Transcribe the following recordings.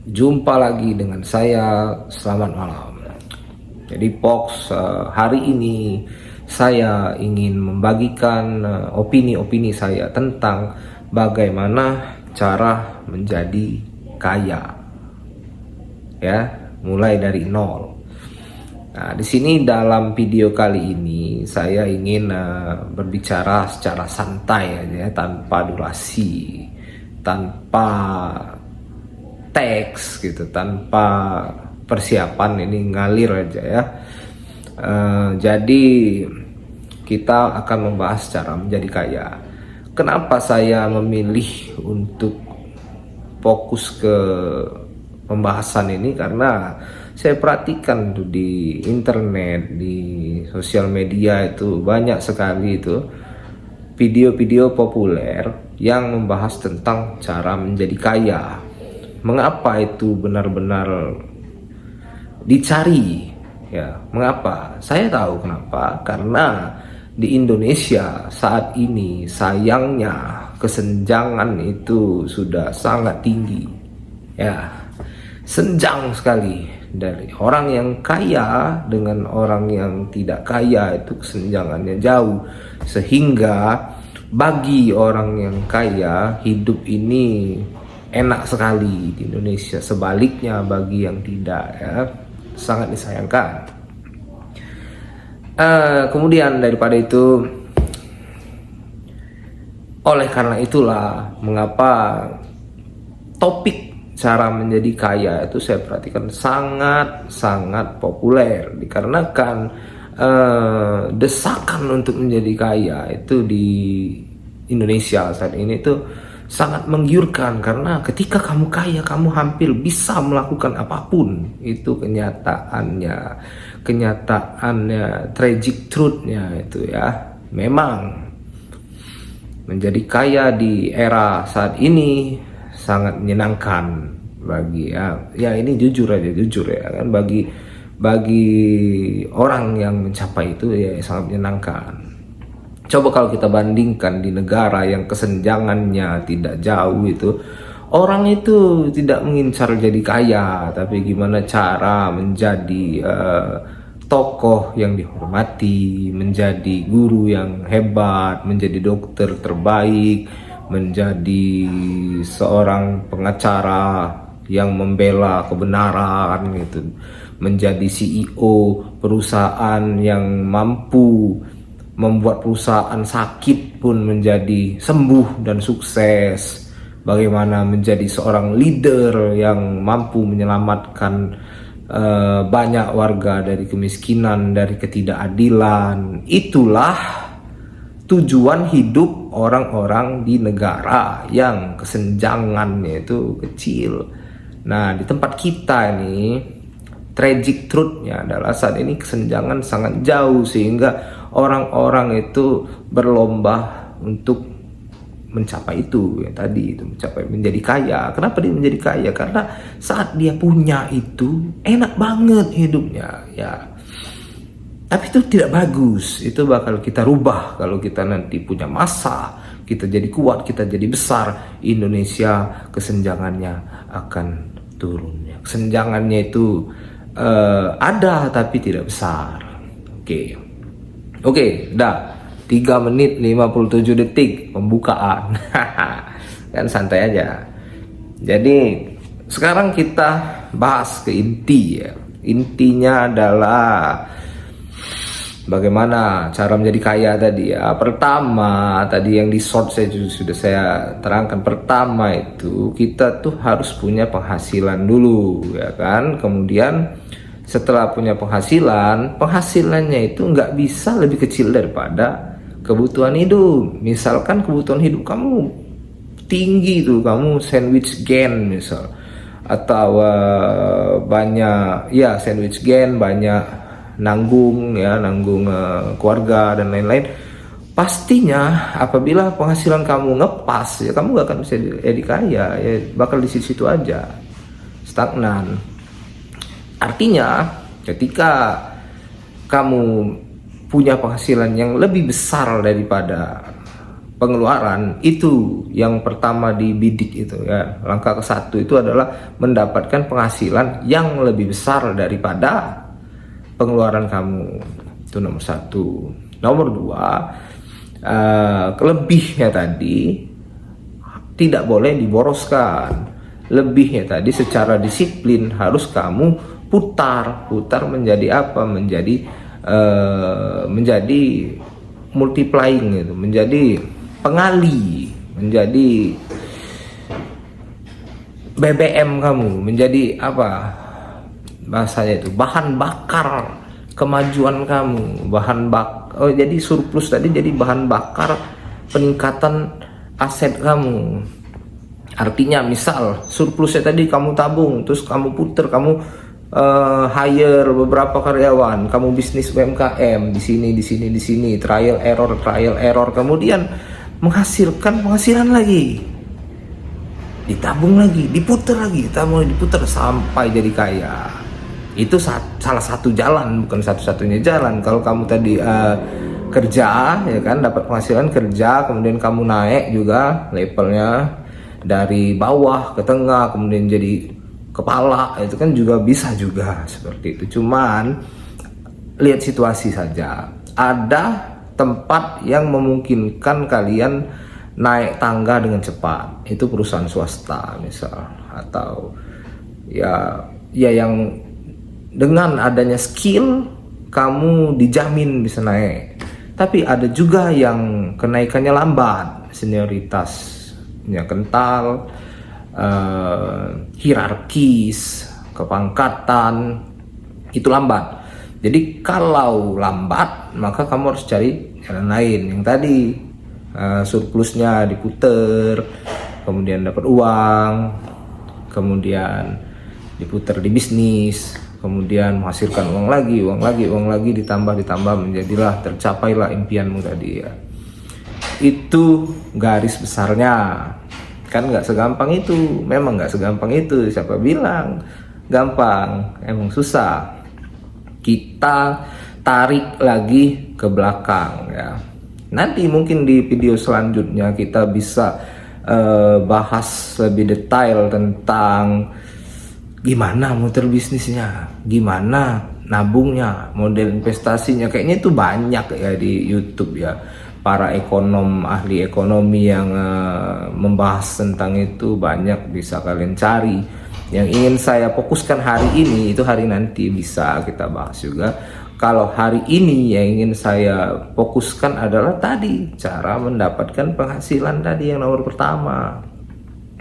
Jumpa lagi dengan saya, selamat malam. Jadi Pox, hari ini saya ingin membagikan opini-opini saya tentang bagaimana cara menjadi kaya. Ya, mulai dari nol. Nah, di sini dalam video kali ini saya ingin berbicara secara santai aja ya, tanpa durasi, tanpa teks gitu, tanpa persiapan, ini ngalir aja ya. Jadi kita akan membahas cara menjadi kaya. Kenapa saya memilih untuk fokus ke pembahasan ini? Karena saya perhatikan tuh di internet, di sosial media itu banyak sekali itu video-video populer yang membahas tentang cara menjadi kaya. Mengapa itu benar-benar dicari? Ya, mengapa? Saya tahu kenapa. Karena di Indonesia saat ini sayangnya kesenjangan itu sudah sangat tinggi. Ya, senjang sekali dari orang yang kaya dengan orang yang tidak kaya, itu kesenjangannya jauh. Sehingga bagi orang yang kaya, hidup ini enak sekali di Indonesia. Sebaliknya bagi yang tidak, ya, sangat disayangkan. Kemudian daripada itu, oleh karena itulah mengapa topik cara menjadi kaya itu saya perhatikan sangat populer, dikarenakan desakan untuk menjadi kaya itu di Indonesia saat ini itu sangat menggiurkan. Karena ketika kamu kaya, kamu hampir bisa melakukan apapun. Itu kenyataannya, tragic truthnya itu ya. Memang menjadi kaya di era saat ini sangat menyenangkan bagi ya ini jujur ya kan, bagi orang yang mencapai itu ya sangat menyenangkan. Coba kalau kita bandingkan di negara yang kesenjangannya tidak jauh, itu orang itu tidak mengincar jadi kaya, tapi gimana cara menjadi tokoh yang dihormati, menjadi guru yang hebat, menjadi dokter terbaik, menjadi seorang pengacara yang membela kebenaran gitu, menjadi CEO perusahaan yang mampu membuat perusahaan sakit pun menjadi sembuh dan sukses. Bagaimana menjadi seorang leader yang mampu menyelamatkan banyak warga dari kemiskinan, dari ketidakadilan. Itulah tujuan hidup orang-orang di negara yang kesenjangannya itu kecil. Nah, di tempat kita ini tragic truthnya adalah saat ini kesenjangan sangat jauh, sehingga orang-orang itu berlomba untuk mencapai itu ya tadi, itu mencapai menjadi kaya. Kenapa dia menjadi kaya? Karena saat dia punya itu enak banget hidupnya ya. Tapi itu tidak bagus. Itu bakal kita rubah kalau kita nanti punya masa, kita jadi kuat, kita jadi besar. Indonesia kesenjangannya akan turun ya. Kesenjangannya itu ada tapi tidak besar. Oke, dah 3 menit 57 detik pembukaan. Kan santai aja. Jadi sekarang kita bahas ke inti ya. Intinya adalah bagaimana cara menjadi kaya tadi ya. Pertama, tadi yang di short sudah saya terangkan. Pertama itu kita tuh harus punya penghasilan dulu ya kan. Kemudian setelah punya penghasilannya itu nggak bisa lebih kecil daripada kebutuhan hidup. Misalkan kebutuhan hidup kamu tinggi tuh, kamu sandwich gain misal, atau banyak ya sandwich gain, banyak nanggung keluarga dan lain-lain. Pastinya apabila penghasilan kamu ngepas ya, kamu gak akan bisa jadi kaya ya, bakal di situ aja stagnan. Artinya ketika kamu punya penghasilan yang lebih besar daripada pengeluaran, itu yang pertama dibidik itu ya. Langkah ke-1 itu adalah mendapatkan penghasilan yang lebih besar daripada pengeluaran kamu. Itu nomor 1. Nomor 2, lebihnya tadi tidak boleh diboroskan. Lebihnya tadi secara disiplin harus kamu putar menjadi apa? Menjadi multiplying gitu, menjadi pengali, menjadi BBM kamu, menjadi apa bahasanya itu, bahan bakar kemajuan kamu, jadi surplus tadi jadi bahan bakar peningkatan aset kamu. Artinya misal surplusnya tadi kamu tabung, terus kamu puter, kamu hire beberapa karyawan, kamu bisnis UMKM di sini, trial error, kemudian menghasilkan penghasilan lagi, ditabung lagi, diputer sampai jadi kaya. Itu salah satu jalan, bukan satu-satunya jalan. Kalau kamu tadi kerja, ya kan, dapat penghasilan kerja, kemudian kamu naik juga levelnya dari bawah ke tengah, kemudian jadi kepala, itu kan juga bisa juga seperti itu. Cuman lihat situasi saja. Ada tempat yang memungkinkan kalian naik tangga dengan cepat, itu perusahaan swasta misal, atau ya yang dengan adanya skill kamu dijamin bisa naik. Tapi ada juga yang kenaikannya lambat, senioritasnya kental, hierarkis, kepangkatan itu lambat. Jadi kalau lambat, maka kamu harus cari jalan lain. Yang tadi surplusnya diputer, kemudian dapat uang, kemudian diputer di bisnis, kemudian menghasilkan uang lagi, ditambah menjadilah tercapailah impianmu tadi ya. Itu garis besarnya. Kan nggak segampang itu, memang nggak segampang itu. Siapa bilang gampang? Emang susah. Kita tarik lagi ke belakang ya. Nanti mungkin di video selanjutnya kita bisa bahas lebih detail tentang gimana muter bisnisnya, gimana nabungnya, model investasinya. Kayaknya itu banyak ya di YouTube ya. Para ahli ekonomi yang membahas tentang itu banyak, bisa kalian cari. Yang ingin saya fokuskan hari ini, itu hari nanti bisa kita bahas juga. Kalau hari ini yang ingin saya fokuskan adalah tadi, cara mendapatkan penghasilan tadi yang nomor pertama.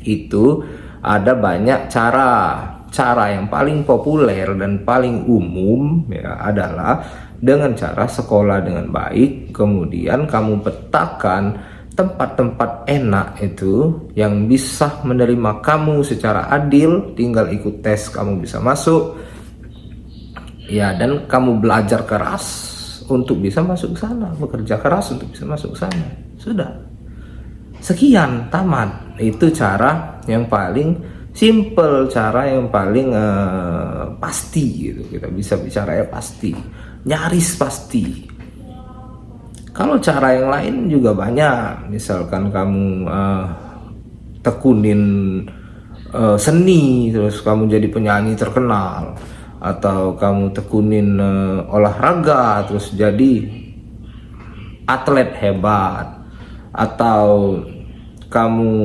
Itu ada banyak cara. Cara yang paling populer dan paling umum ya adalah dengan cara sekolah dengan baik, kemudian kamu petakan tempat-tempat enak itu yang bisa menerima kamu secara adil, tinggal ikut tes kamu bisa masuk ya, dan kamu belajar keras untuk bisa masuk ke sana, bekerja keras untuk bisa masuk ke sana. Sudah, sekian, tamat. Itu cara yang paling simple, cara yang paling pasti gitu. Kita bisa bicara ya pasti, nyaris pasti. Kalau cara yang lain juga banyak. Misalkan kamu tekunin seni, terus kamu jadi penyanyi terkenal, atau kamu tekunin olahraga, terus jadi atlet hebat, atau kamu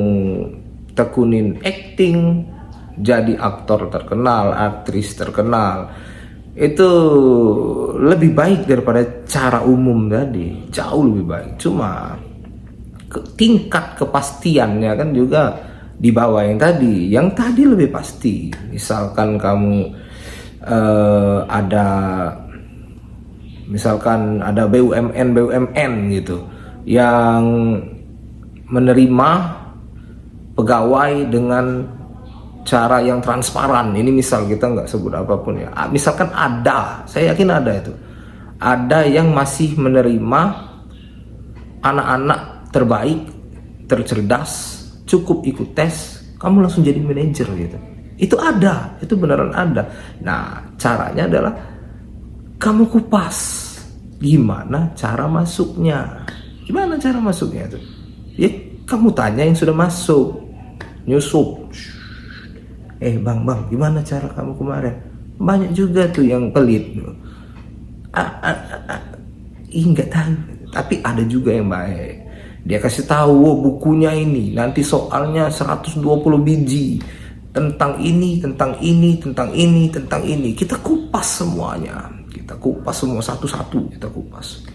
tekunin acting, jadi aktor terkenal, aktris terkenal. Itu lebih baik daripada cara umum tadi, jauh lebih baik. Cuma tingkat kepastiannya kan juga di bawah yang tadi. Yang tadi lebih pasti. Misalkan kamu ada BUMN gitu yang menerima pegawai dengan cara yang transparan. Ini misal, kita nggak sebut apapun ya. Misalkan ada, saya yakin ada itu. Ada yang masih menerima anak-anak terbaik, tercerdas, cukup ikut tes, kamu langsung jadi manajer gitu. Itu ada, itu beneran ada. Nah, caranya adalah kamu kupas gimana cara masuknya. Gimana cara masuknya itu? kamu tanya yang sudah masuk, nyusup. Bang, gimana cara kamu kemarin? Banyak juga tuh yang pelit. Nggak tahu. Tapi ada juga yang baik. Dia kasih tahu, bukunya ini, nanti soalnya 120 biji. Tentang ini, tentang ini, tentang ini, tentang ini. Kita kupas semuanya. Kita kupas semua satu-satu. Kita kupas.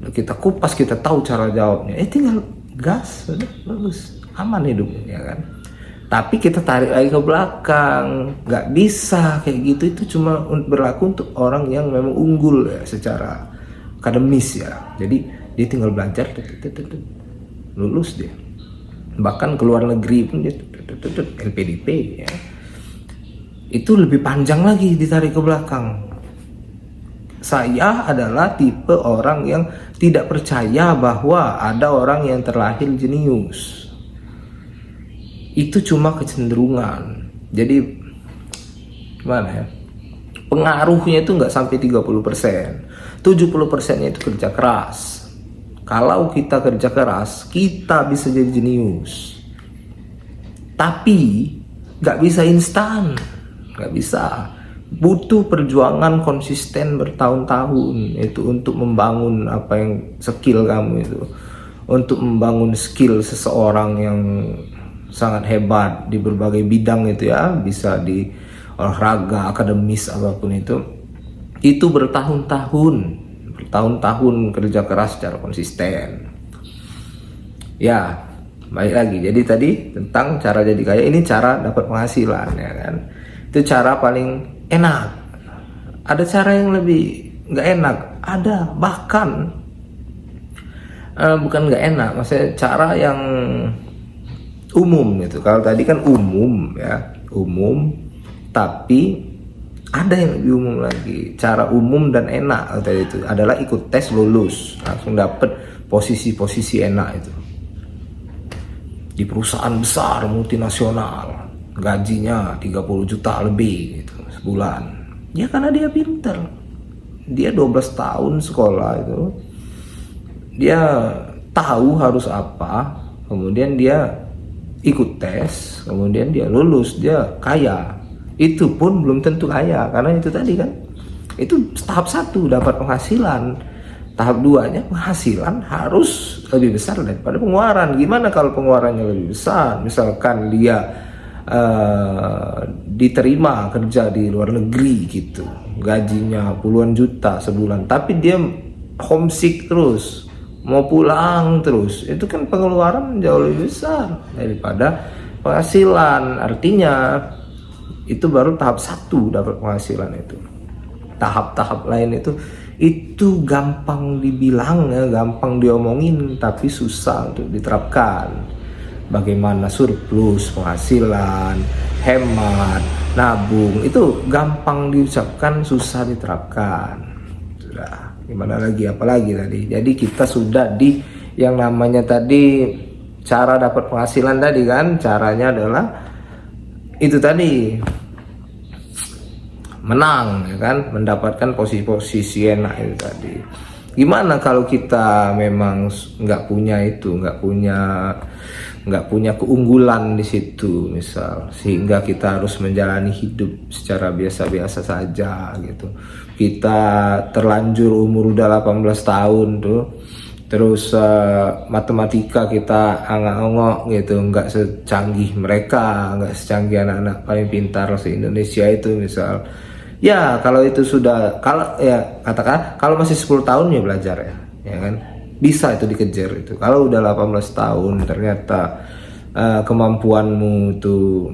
Udah kita kupas, kita tahu cara jawabnya. Tinggal gas, udah bagus. Aman hidupnya, ya kan? Tapi kita tarik lagi ke belakang, nggak bisa kayak gitu. Itu cuma berlaku untuk orang yang memang unggul ya secara akademis ya. Jadi dia tinggal belajar, lulus dia. Bahkan ke luar negeri pun dia LPDP ya. Itu lebih panjang lagi ditarik ke belakang. Saya adalah tipe orang yang tidak percaya bahwa ada orang yang terlahir jenius. Itu cuma kecenderungan. Jadi gimana ya, pengaruhnya itu nggak sampai 30%. 70%-nya itu kerja keras. Kalau kita kerja keras, kita bisa jadi jenius. Tapi nggak bisa instan, nggak bisa. Butuh perjuangan konsisten bertahun-tahun itu untuk membangun apa yang skill kamu itu, untuk membangun skill seseorang yang sangat hebat di berbagai bidang itu ya, bisa di olahraga, akademis, apapun itu bertahun-tahun kerja keras secara konsisten. Ya, baik lagi. Jadi tadi tentang cara jadi kaya, ini cara dapat penghasilan ya kan. Itu cara paling enak. Ada cara yang lebih nggak enak, ada bahkan bukan nggak enak, maksudnya cara yang umum gitu. Kalau tadi kan umum ya, umum, tapi ada yang lebih umum lagi. Cara umum dan enak tadi itu adalah ikut tes lulus, langsung dapet posisi-posisi enak itu di perusahaan besar multinasional, gajinya 30 juta lebih gitu sebulan. Ya karena dia pinter, dia 12 tahun sekolah itu, dia tahu harus apa, kemudian dia ikut tes, kemudian dia lulus, dia kaya. Itu pun belum tentu kaya, karena itu tadi kan, itu tahap 1 dapat penghasilan, tahap 2-nya penghasilan harus lebih besar daripada pengeluaran. Gimana kalau pengeluarannya lebih besar? Misalkan dia diterima kerja di luar negeri gitu, gajinya puluhan juta sebulan, tapi dia homesick terus, mau pulang terus, itu kan pengeluaran jauh lebih besar daripada penghasilan. Artinya itu baru tahap 1 dapat penghasilan itu. Tahap-tahap lain itu gampang dibilang ya, gampang diomongin, tapi susah untuk diterapkan. Bagaimana surplus penghasilan, hemat, nabung, itu gampang diucapkan, susah diterapkan. Sudah, gimana lagi, apalagi tadi. Jadi kita sudah di yang namanya tadi cara dapat penghasilan tadi kan, caranya adalah itu tadi, menang ya kan, mendapatkan posisi enak itu tadi. Gimana kalau kita memang nggak punya itu, nggak punya keunggulan di situ misal, sehingga kita harus menjalani hidup secara biasa-biasa saja gitu. Kita terlanjur umur udah 18 tahun tuh, terus matematika kita angak-ongok gitu, nggak secanggih mereka, nggak secanggih anak-anak paling pintar se-Indonesia itu misal. Ya kalau itu sudah, kalau ya katakan kalau masih 10 tahun ya belajar ya kan, bisa itu dikejar itu. Kalau udah 18 tahun ternyata kemampuanmu tuh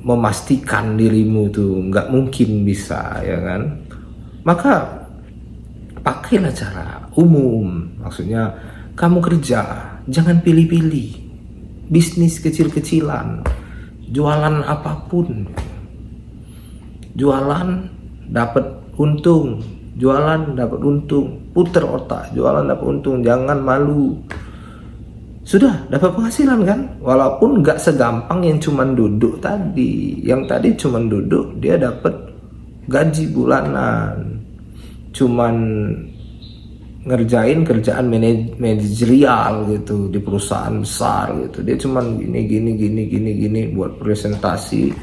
memastikan dirimu tuh nggak mungkin bisa ya kan, maka pakailah cara umum. Maksudnya kamu kerja, jangan pilih-pilih, bisnis kecil-kecilan, jualan apapun, jualan dapat untung, jualan dapat untung, puter otak, jualan dapat untung, jangan malu. Sudah dapat penghasilan kan, walaupun nggak segampang yang cuman duduk tadi. Yang tadi cuman duduk, dia dapat gaji bulanan, cuman ngerjain kerjaan manajerial gitu di perusahaan besar gitu. Dia cuman gini buat presentasi,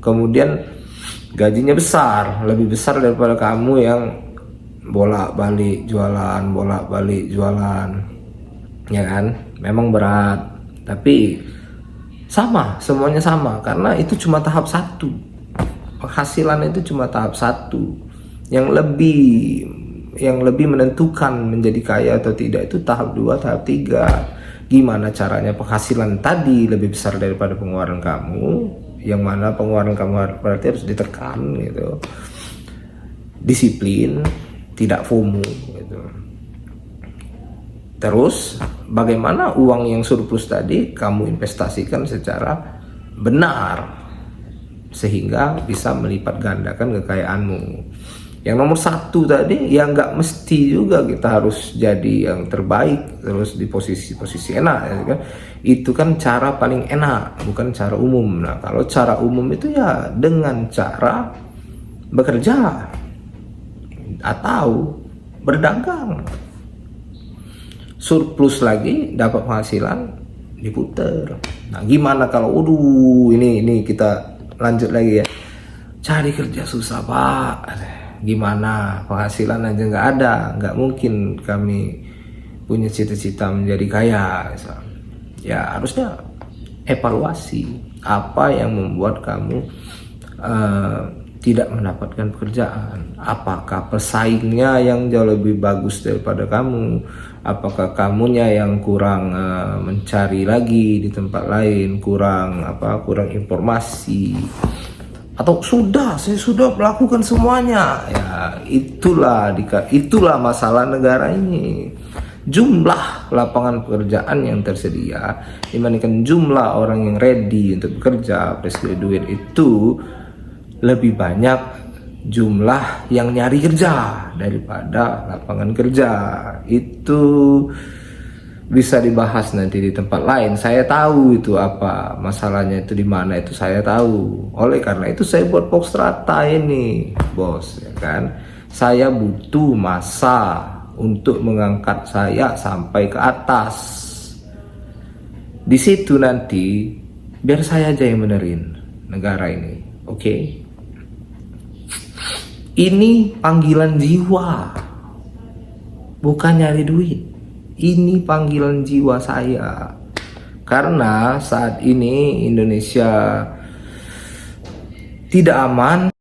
kemudian gajinya besar, lebih besar daripada kamu yang bolak-balik jualan, ya kan? Memang berat, tapi semuanya sama, karena itu cuma tahap 1. Penghasilan itu cuma tahap 1. Yang lebih menentukan menjadi kaya atau tidak itu tahap 2, tahap 3. Gimana caranya penghasilan tadi lebih besar daripada pengeluaran kamu, yang mana pengeluaran kamu berarti harus ditekan gitu. Disiplin, tidak FOMO gitu. Terus bagaimana uang yang surplus tadi kamu investasikan secara benar sehingga bisa melipat gandakan kekayaanmu. Yang nomor 1 tadi, ya nggak mesti juga kita harus jadi yang terbaik terus di posisi enak, ya kan? Itu kan cara paling enak, bukan cara umum. Nah, kalau cara umum itu ya dengan cara bekerja atau berdagang. Surplus lagi, dapat penghasilan, diputer. Nah, gimana kalau ini kita lanjut lagi ya. Cari kerja susah, Pak. Gimana, penghasilan aja nggak ada, nggak mungkin kami punya cita-cita menjadi kaya. Ya harusnya evaluasi apa yang membuat kamu tidak mendapatkan pekerjaan. Apakah pesaingnya yang jauh lebih bagus daripada kamu? Apakah kamunya yang kurang mencari lagi di tempat lain, kurang informasi? Atau saya sudah melakukan semuanya. Ya, itulah masalah negara ini. Jumlah lapangan pekerjaan yang tersedia dibandingkan jumlah orang yang ready untuk bekerja, fresh graduate, itu lebih banyak jumlah yang nyari kerja daripada lapangan kerja. Itu bisa dibahas nanti di tempat lain. Saya tahu itu apa masalahnya, itu di mana, itu saya tahu. Oleh karena itu saya buat Box Strata ini, bos, ya kan? Saya butuh masa untuk mengangkat saya sampai ke atas. Di situ nanti biar saya aja yang benerin negara ini, oke? Ini panggilan jiwa, bukan nyari duit. Ini panggilan jiwa saya, karena saat ini Indonesia tidak aman,